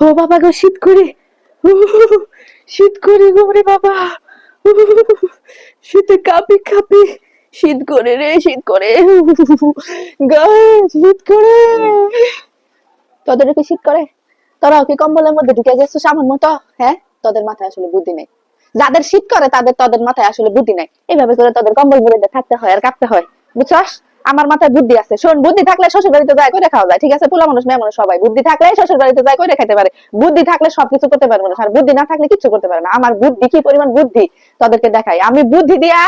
ও বাবা গো, শীত করে, শীত করে গো রে বাবা, শীতে কাঁপি কাঁপি, শীত করে রে, শীত করে, গায়ে শীত করে। তোদের কি শীত করে? তোরাও কি কম্বলের মধ্যে ঢুকে গেছিস আমার মতো? হ্যাঁ, তোদের মাথায় আসলে বুদ্ধি নেই। যাদের শীত করে তোদের মাথায় আসলে বুদ্ধি নাই। এইভাবে করে তোদের কম্বল মুড়ে দিয়ে থাকতে হয় আর কাঁপতে হয়, বুঝছস? আমার মাথায় বুদ্ধি আছে। শোন, বুদ্ধি থাকলে শ্বশুর বাড়িতে যায় করে খাওয়া যায়, ঠিক আছে? পোলা মানুষ মেয়ে মানুষ সবাই বুদ্ধি থাকলে শ্বশুর বাড়িতে যায় করে খাইতে পারে। বুদ্ধি থাকলে সবকিছু করতে পারবে না, আর বুদ্ধি না থাকলে কিচ্ছু করতে পারে না। আমার বুদ্ধি কি পরিমাণ বুদ্ধি তোদেরকে দেখাই। আমি বুদ্ধি দিয়া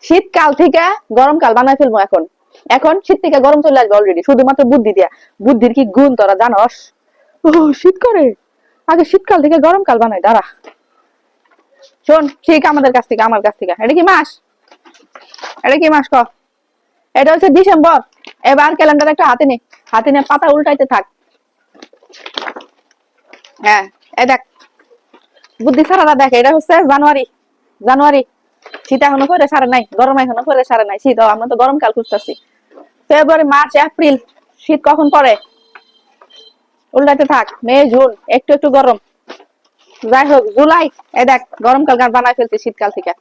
শীতকাল থেকে গরমকাল বানাই ফেলবো। এখন এখন শীত থেকে গরম চলে আসবে অলরেডি, শুধুমাত্র বুদ্ধি দিয়া। বুদ্ধির কি গুণ তোরা জানস? ও শীত করে, আগে শীতকাল থেকে গরমকাল বানাই, দাঁড়া। শোন, ঠিক আমাদের কাছ থেকে, আমার কাছ থেকে, এটা কি মাস? এটা কি মাস ক? এটা হচ্ছে ডিসেম্বর। এবার ক্যালেন্ডার একটা হাতে নে, হাতে নিয়ে পাতা উল্টাইতে থাক। হ্যাঁ, এই দেখ, বুদ্ধি ছাড়াটা দেখ, এটা হচ্ছে জানুয়ারি। জানুয়ারি, শীত এখনো পরে সারে নাই, গরম এখনো পরে সারে নাই। শীত, আমরা তো গরমকাল খুঁজতেছি। ফেব্রুয়ারি, মার্চ, এপ্রিল, শীত কখন পরে? উল্টাইতে থাক। মে, জুন, একটু একটু গরম। যাই হোক, জুলাই, এই দেখ গরমকাল গান বানাই ফেলছি শীতকাল থেকে।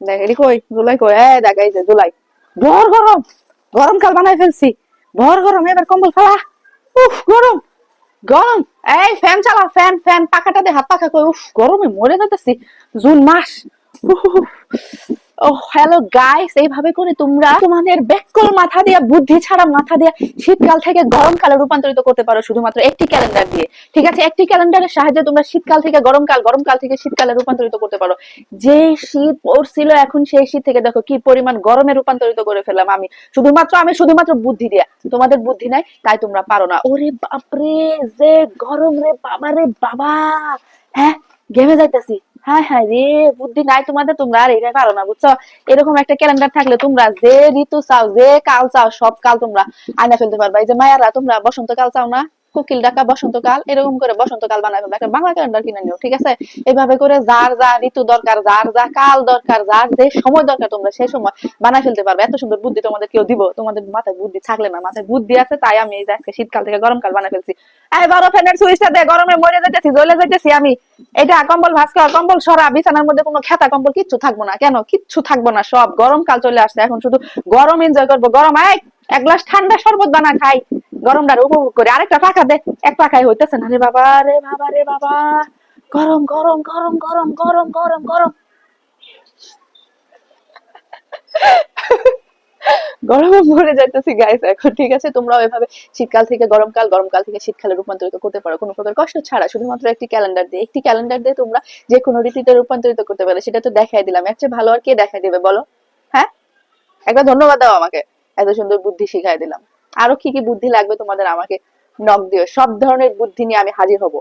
দেখ এটি কই, জুলাই কই, এই দেখ, এই যে জুলাই, ভর গরম, গরমকাল বানাই ফেলছি, ভর গরম। এবার কম্বল ফালা। উফ গরম, গরম। এই ফ্যান চালা, ফ্যান, ফ্যান, পাখাটা দিয়ে হাত পাখা কই, উফ গরমে মরে যাইতেছি। জুন মাস। ও হ্যালো গাইস, এইভাবে করে তোমরা তোমাদের বেককল মাথা দিয়ে, বুদ্ধি ছাড়া মাথা দিয়ে শীতকাল থেকে গরমকালে রূপান্তরিত করতে পারো শুধুমাত্র একটি ক্যালেন্ডার দিয়ে। ঠিক আছে, একটি ক্যালেন্ডারের সাহায্যে তোমরা শীতকাল থেকে গরমকাল, গরমকাল থেকে শীতকালে রূপান্তরিত করতে পারো। যে শীত পড়ছিল এখন, সেই শীত থেকে দেখো কি পরিমাণ গরমে রূপান্তরিত করে ফেললাম আমি শুধুমাত্র বুদ্ধি দিয়া। তোমাদের বুদ্ধি নাই, তাই তোমরা পারো না। ওরে বাপরে, যে গরম রে বাবা, রে বাবা, হ্যাঁ, ঘেমে যাইতেছি। হ্যাঁ হ্যাঁ রে, বুদ্ধি নাই তোমাদের, তোমরা আর এটা পারো না, বুঝছো? এরকম একটা ক্যালেন্ডার থাকলে তোমরা যে ঋতু চাও, যে কাল চাও, সব কাল তোমরা আয়না ফেলতে পারবা। এই যে মায়ারা, তোমরা বসন্তকাল চাও না, কোকিল ডাকা বসন্তকাল, এরকম করে বসন্তকাল বানাই ফেলবা। একটা বাংলা ক্যালেন্ডার কিনে নিও, ঠিক আছে? এইভাবে করে যার যা ঋতু দরকার, যার যা কাল দরকার, যার যে সময় দরকার, তোমরা সেই সময় বানাই ফেলতে পারবে। এত সুন্দর বুদ্ধি তোমাদের কেউ দিব? তোমাদের মাথায় বুদ্ধি থাকলে না, মাথায় বুদ্ধি আছে, তাই আমি এই যে আজকে শীতকাল থেকে গরমকাল বানাই ফেলছি। এই বড় ফ্যানের সুইচটা দে, গরমে মরে যাইতেছি, জ্বলে যাইতেছি আমি। এটা কম্বল ভাঁজ কর, কম্বল সরা, বিছানার মধ্যে কোনো খেতা কম্বল কিচ্ছু থাকবো না। কেন কিচ্ছু থাকবো না? সব গরমকাল চলে আসছে, এখন শুধু গরম এনজয় করবো। গরম, এক গ্লাস ঠান্ডা শরবত বানা খাই, গরমটার উপভোগ করে। আরেকটা পাখা দে, এক পাখায় হইতেছে না রে বাবা, রে বাবা, রে বাবা, গরম গরম গরম গরম গরম গরম গরম, গরমে মরে যাইতেছি গাইস এখন। ঠিক আছে, তোমরাও এভাবে শীতকাল থেকে গরমকাল, গরমকাল থেকে শীতকালে রূপান্তরিত করতে পারো কোনো প্রকার কষ্ট ছাড়া, শুধুমাত্র একটি ক্যালেন্ডার দিয়ে। একটি ক্যালেন্ডার দিয়ে তোমরা যে কোনো ঋতুতে রূপান্তরিত করতে পারো, সেটা তো দেখাই দিলাম। এর চেয়ে ভালো আর কে দেখাই দিবে বলো? হ্যাঁ, একটা ধন্যবাদ দাও আমাকে, এত সুন্দর বুদ্ধি শিখাই দিলাম। আরো কি কি বুদ্ধি লাগবে তোমাদের আমাকে নক দিও, সব ধরনের বুদ্ধি নিয়ে আমি হাজির হব।